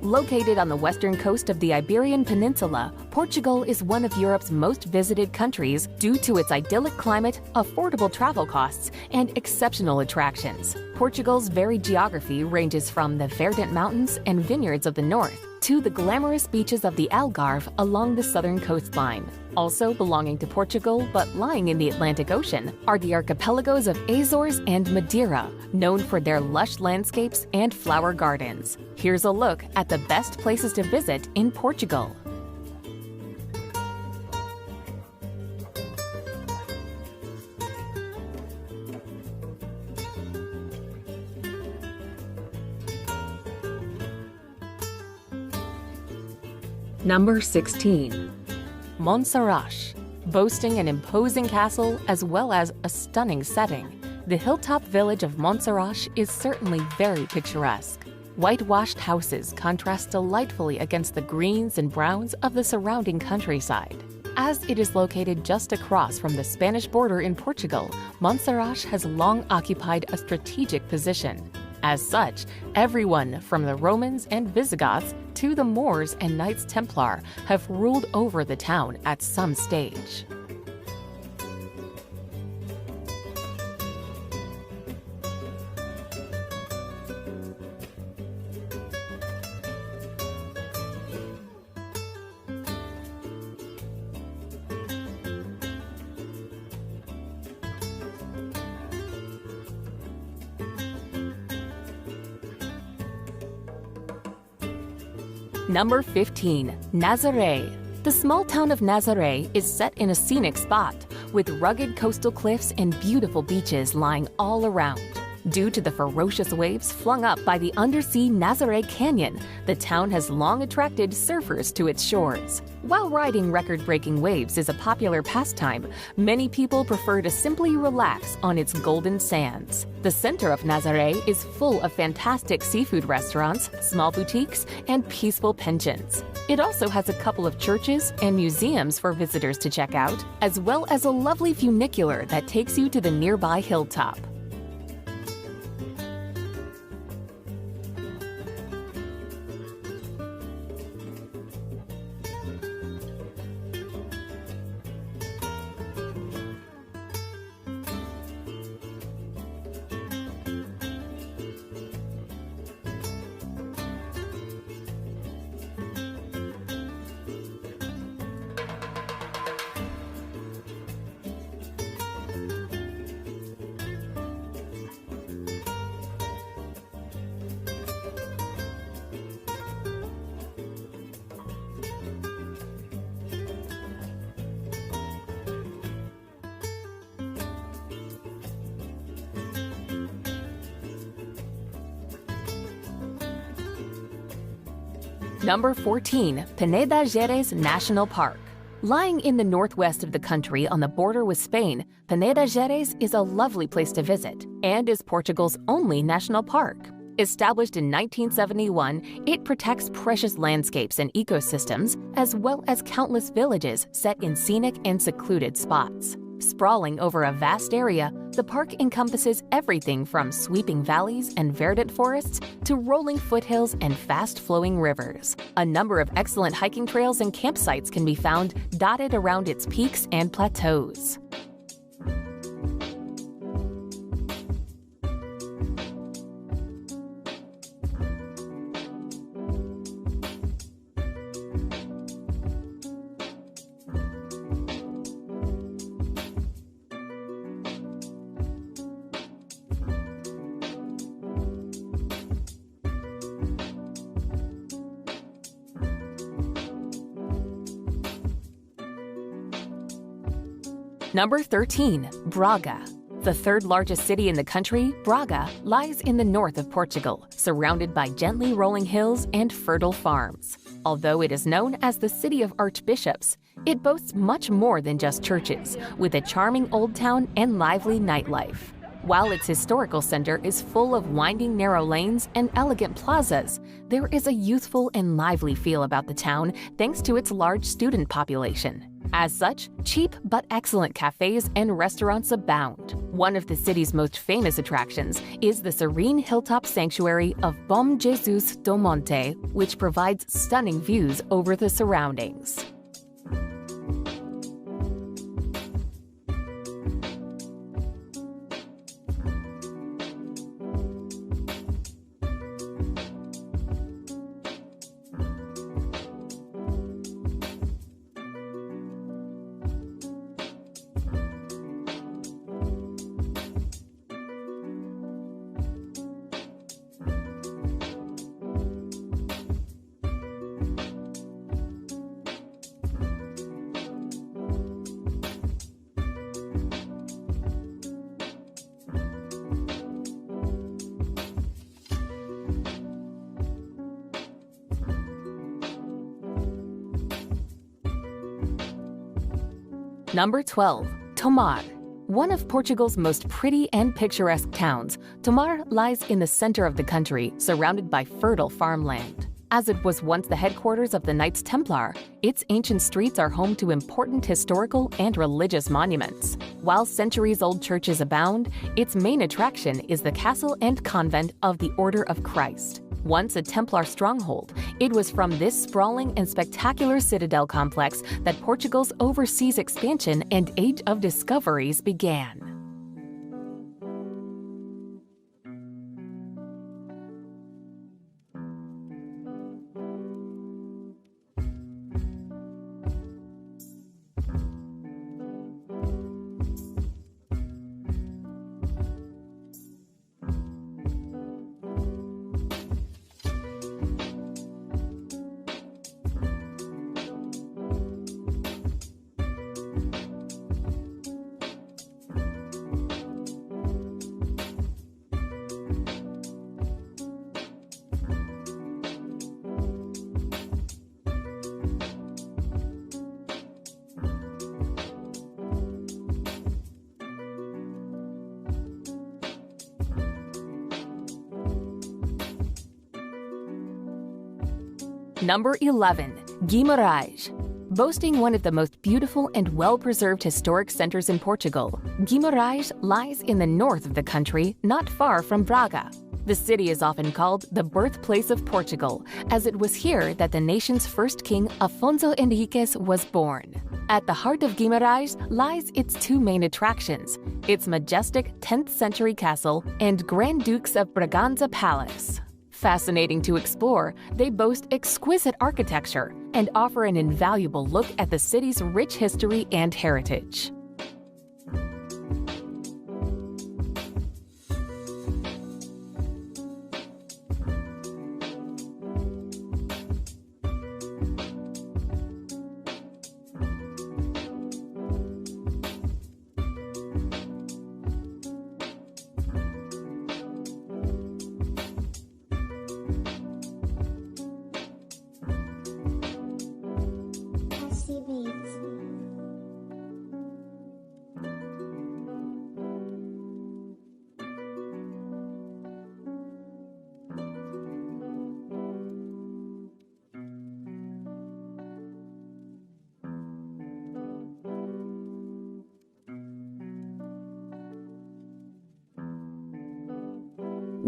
Located on the western coast of the Iberian Peninsula, Portugal is one of Europe's most visited countries due to its idyllic climate, affordable travel costs, and exceptional attractions. Portugal's varied geography ranges from the verdant mountains and vineyards of the north to the glamorous beaches of the Algarve along the southern coastline. Also belonging to Portugal but lying in the Atlantic Ocean are the archipelagos of Azores and Madeira, known for their lush landscapes and flower gardens. Here's a look at the best places to visit in Portugal. Number 16. Montserrat. Boasting an imposing castle as well as a stunning setting, the hilltop village of Montserrat is certainly very picturesque. Whitewashed houses contrast delightfully against the greens and browns of the surrounding countryside. As it is located just across from the Spanish border in Portugal, Montserrat has long occupied a strategic position. As such, everyone from the Romans and Visigoths to the Moors and Knights Templar have ruled over the town at some stage. Number 15. Nazaré. The small town of Nazaré is set in a scenic spot, with rugged coastal cliffs and beautiful beaches lying all around. Due to the ferocious waves flung up by the undersea Nazaré Canyon, the town has long attracted surfers to its shores. While riding record-breaking waves is a popular pastime, many people prefer to simply relax on its golden sands. The center of Nazaré is full of fantastic seafood restaurants, small boutiques, and peaceful pensions. It also has a couple of churches and museums for visitors to check out, as well as a lovely funicular that takes you to the nearby hilltop. Number 14. Peneda Gerês National Park. Lying in the northwest of the country on the border with Spain, Peneda Gerês is a lovely place to visit and is Portugal's only national park. Established in 1971, it protects precious landscapes and ecosystems, as well as countless villages set in scenic and secluded spots. Sprawling over a vast area, the park encompasses everything from sweeping valleys and verdant forests to rolling foothills and fast-flowing rivers. A number of excellent hiking trails and campsites can be found dotted around its peaks and plateaus. Number 13. Braga. The third largest city in the country, Braga lies in the north of Portugal, surrounded by gently rolling hills and fertile farms. Although it is known as the City of Archbishops, it boasts much more than just churches, with a charming old town and lively nightlife. While its historical center is full of winding narrow lanes and elegant plazas, there is a youthful and lively feel about the town thanks to its large student population. As such, cheap but excellent cafes and restaurants abound. One of the city's most famous attractions is the serene hilltop sanctuary of Bom Jesus do Monte, which provides stunning views over the surroundings. Number 12. Tomar. One of Portugal's most pretty and picturesque towns, Tomar lies in the center of the country, surrounded by fertile farmland. As it was once the headquarters of the Knights Templar, its ancient streets are home to important historical and religious monuments. While centuries-old churches abound, its main attraction is the castle and convent of the Order of Christ. Once a Templar stronghold, it was from this sprawling and spectacular citadel complex that Portugal's overseas expansion and Age of Discoveries began. Number 11. Guimarães. Boasting one of the most beautiful and well-preserved historic centers in Portugal, Guimarães lies in the north of the country, not far from Braga. The city is often called the birthplace of Portugal, as it was here that the nation's first king, Afonso Henriques, was born. At the heart of Guimarães lies its two main attractions, its majestic 10th-century castle and Grand Dukes of Braganza Palace. Fascinating to explore, they boast exquisite architecture and offer an invaluable look at the city's rich history and heritage.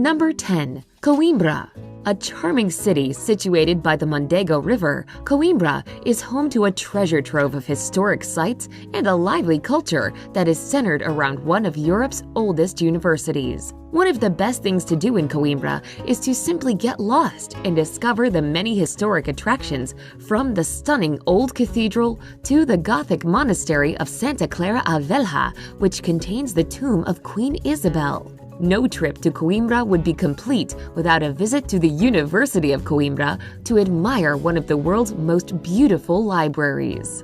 Number 10. Coimbra. A charming city situated by the Mondego River, Coimbra is home to a treasure trove of historic sites and a lively culture that is centered around one of Europe's oldest universities. One of the best things to do in Coimbra is to simply get lost and discover the many historic attractions, from the stunning old cathedral to the Gothic monastery of Santa Clara a Velha, which contains the tomb of Queen Isabel. No trip to Coimbra would be complete without a visit to the University of Coimbra to admire one of the world's most beautiful libraries.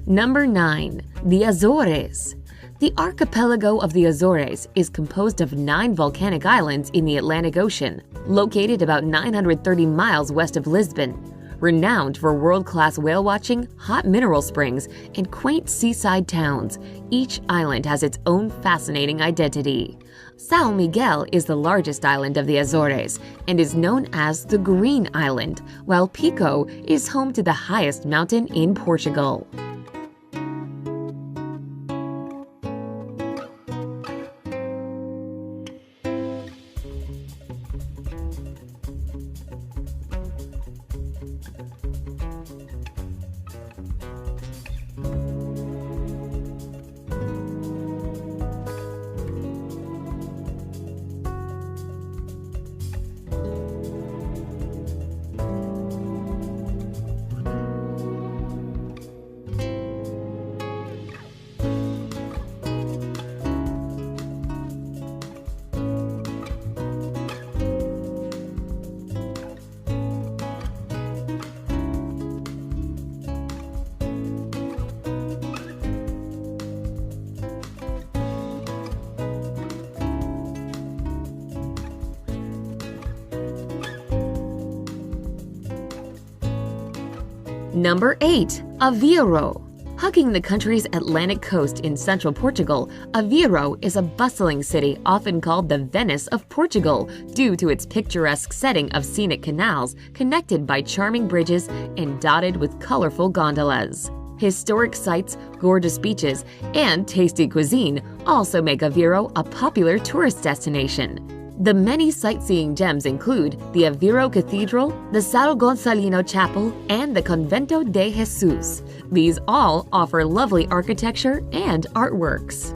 Number 9. The Azores. The archipelago of the Azores is composed of 9 volcanic islands in the Atlantic Ocean, located about 930 miles west of Lisbon. Renowned for world-class whale watching, hot mineral springs, and quaint seaside towns, each island has its own fascinating identity. São Miguel is the largest island of the Azores and is known as the Green Island, while Pico is home to the highest mountain in Portugal. Number 8. Aveiro. Hugging the country's Atlantic coast in central Portugal, Aveiro is a bustling city often called the Venice of Portugal due to its picturesque setting of scenic canals connected by charming bridges and dotted with colorful gondolas. Historic sites, gorgeous beaches, and tasty cuisine also make Aveiro a popular tourist destination. The many sightseeing gems include the Aveiro Cathedral, the São Gonçalino Chapel, and the Convento de Jesus. These all offer lovely architecture and artworks.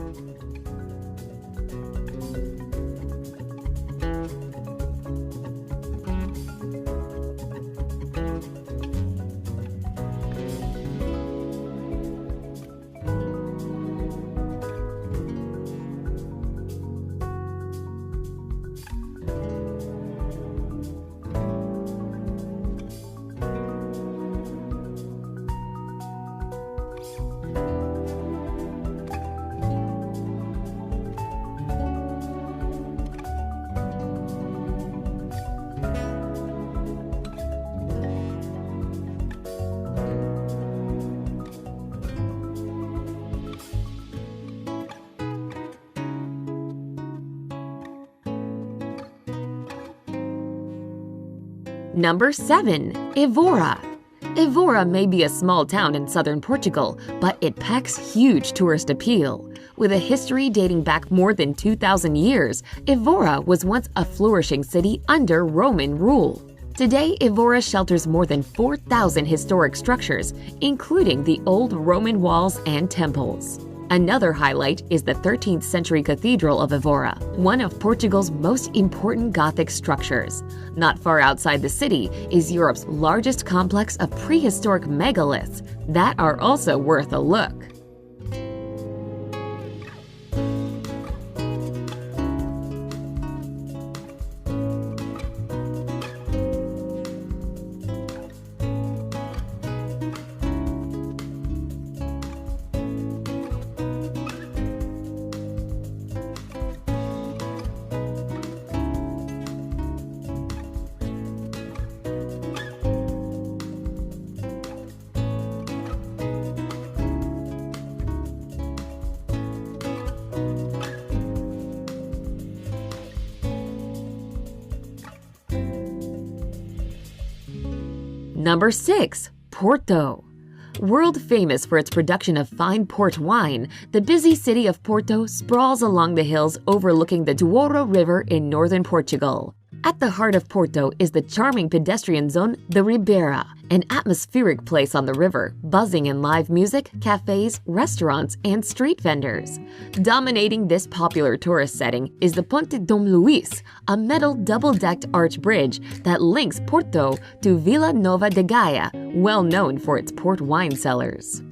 Number 7. Évora. Évora may be a small town in southern Portugal, but it packs huge tourist appeal. With a history dating back more than 2,000 years, Évora was once a flourishing city under Roman rule. Today, Évora shelters more than 4,000 historic structures, including the old Roman walls and temples. Another highlight is the 13th century Cathedral of Évora, one of Portugal's most important Gothic structures. Not far outside the city is Europe's largest complex of prehistoric megaliths that are also worth a look. Number 6. Porto. World famous for its production of fine port wine, the busy city of Porto sprawls along the hills overlooking the Douro River in northern Portugal. At the heart of Porto is the charming pedestrian zone, the Ribeira, an atmospheric place on the river, buzzing in live music, cafes, restaurants, and street vendors. Dominating this popular tourist setting is the Ponte Dom Luís, a metal double-decked arch bridge that links Porto to Vila Nova de Gaia, well known for its port wine cellars.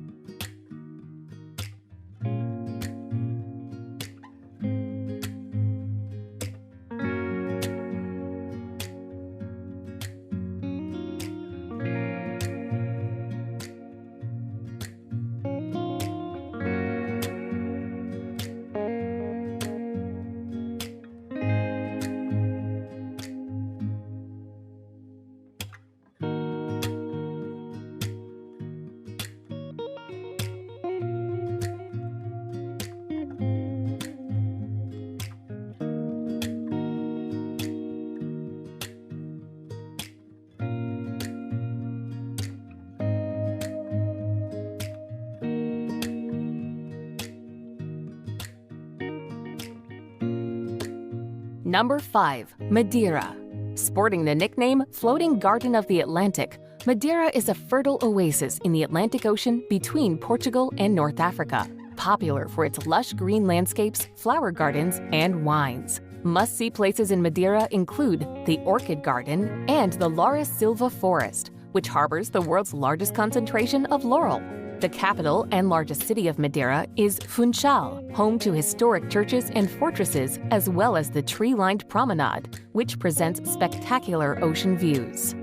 Number 5. Madeira. Sporting the nickname Floating Garden of the Atlantic, Madeira is a fertile oasis in the Atlantic Ocean between Portugal and North Africa, popular for its lush green landscapes, flower gardens, and wines. Must-see places in Madeira include the Orchid Garden and the Laura Silva Forest, which harbors the world's largest concentration of laurel. The capital and largest city of Madeira is Funchal, home to historic churches and fortresses, as well as the tree-lined promenade, which presents spectacular ocean views.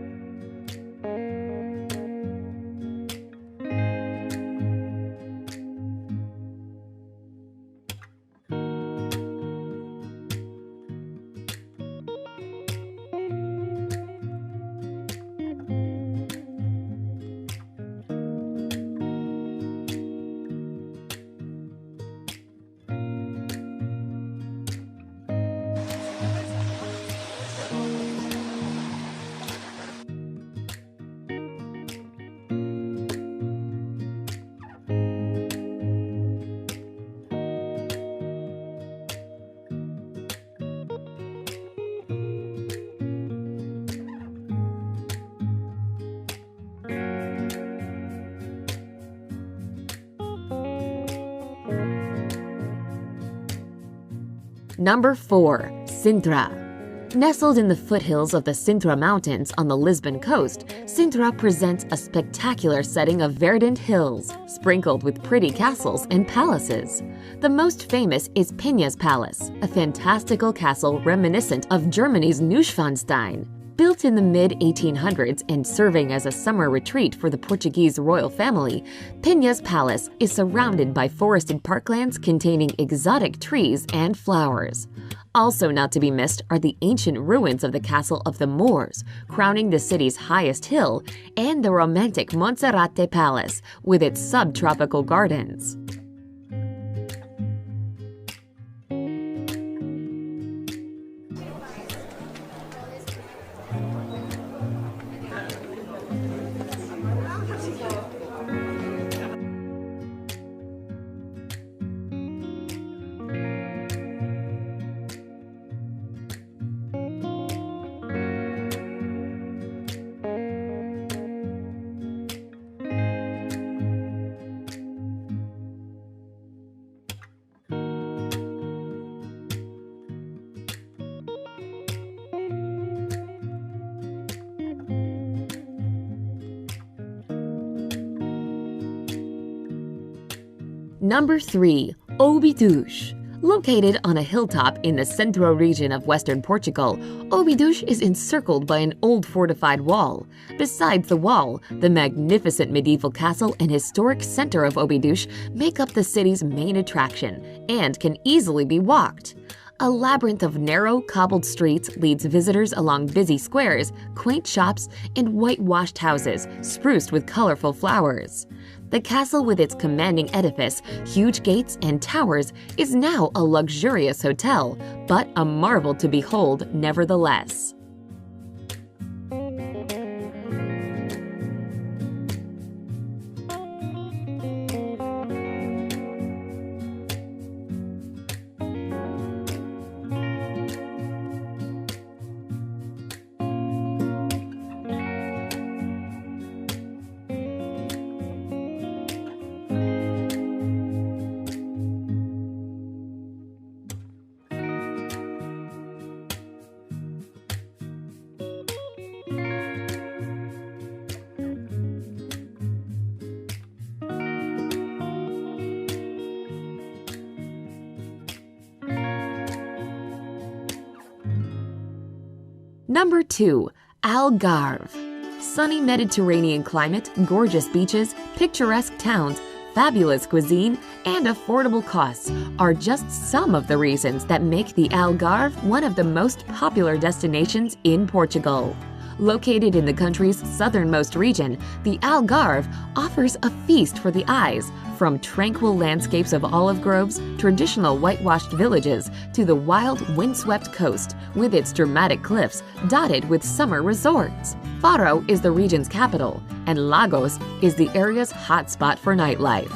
Number 4. Sintra. Nestled in the foothills of the Sintra Mountains on the Lisbon coast, Sintra presents a spectacular setting of verdant hills, sprinkled with pretty castles and palaces. The most famous is Penha's Palace, a fantastical castle reminiscent of Germany's Neuschwanstein. Built in the mid-1800s and serving as a summer retreat for the Portuguese royal family, Penha's Palace is surrounded by forested parklands containing exotic trees and flowers. Also not to be missed are the ancient ruins of the Castle of the Moors, crowning the city's highest hill, and the romantic Monserrate Palace, with its subtropical gardens. Number 3. Óbidos. Located on a hilltop in the Centro region of western Portugal, Óbidos is encircled by an old fortified wall. Besides the wall, the magnificent medieval castle and historic center of Óbidos make up the city's main attraction and can easily be walked. A labyrinth of narrow, cobbled streets leads visitors along busy squares, quaint shops, and whitewashed houses spruced with colorful flowers. The castle with its commanding edifice, huge gates, and towers is now a luxurious hotel, but a marvel to behold nevertheless. Number 2. Algarve. Sunny Mediterranean climate, gorgeous beaches, picturesque towns, fabulous cuisine, and affordable costs are just some of the reasons that make the Algarve one of the most popular destinations in Portugal. Located in the country's southernmost region, the Algarve offers a feast for the eyes, from tranquil landscapes of olive groves, traditional whitewashed villages, to the wild, windswept coast, with its dramatic cliffs dotted with summer resorts. Faro is the region's capital, and Lagos is the area's hotspot for nightlife.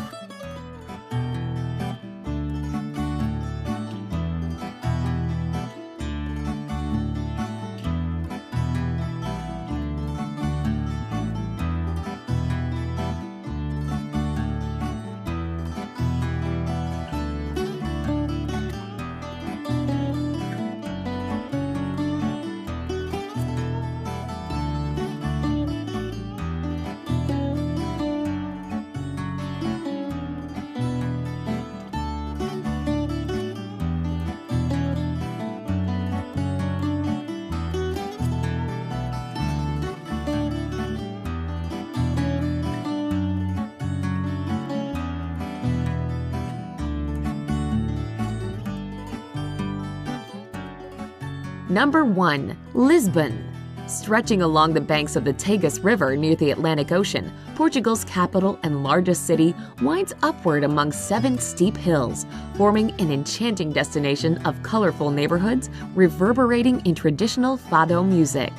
Number 1. Lisbon. Stretching along the banks of the Tagus River near the Atlantic Ocean, Portugal's capital and largest city winds upward among 7 steep hills, forming an enchanting destination of colorful neighborhoods reverberating in traditional fado music.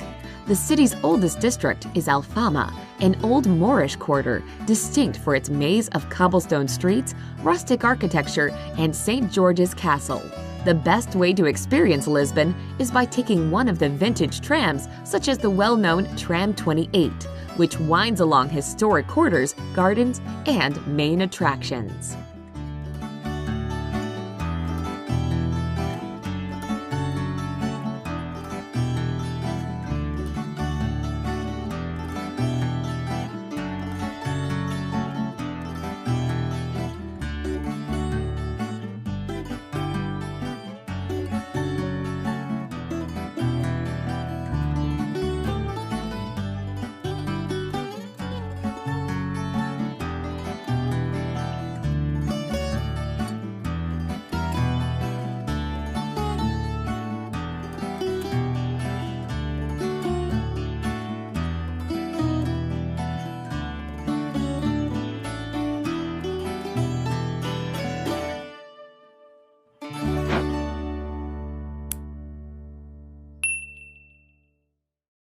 The city's oldest district is Alfama, an old Moorish quarter distinct for its maze of cobblestone streets, rustic architecture, and St. George's Castle. The best way to experience Lisbon is by taking one of the vintage trams, such as the well-known Tram 28, which winds along historic quarters, gardens, and main attractions.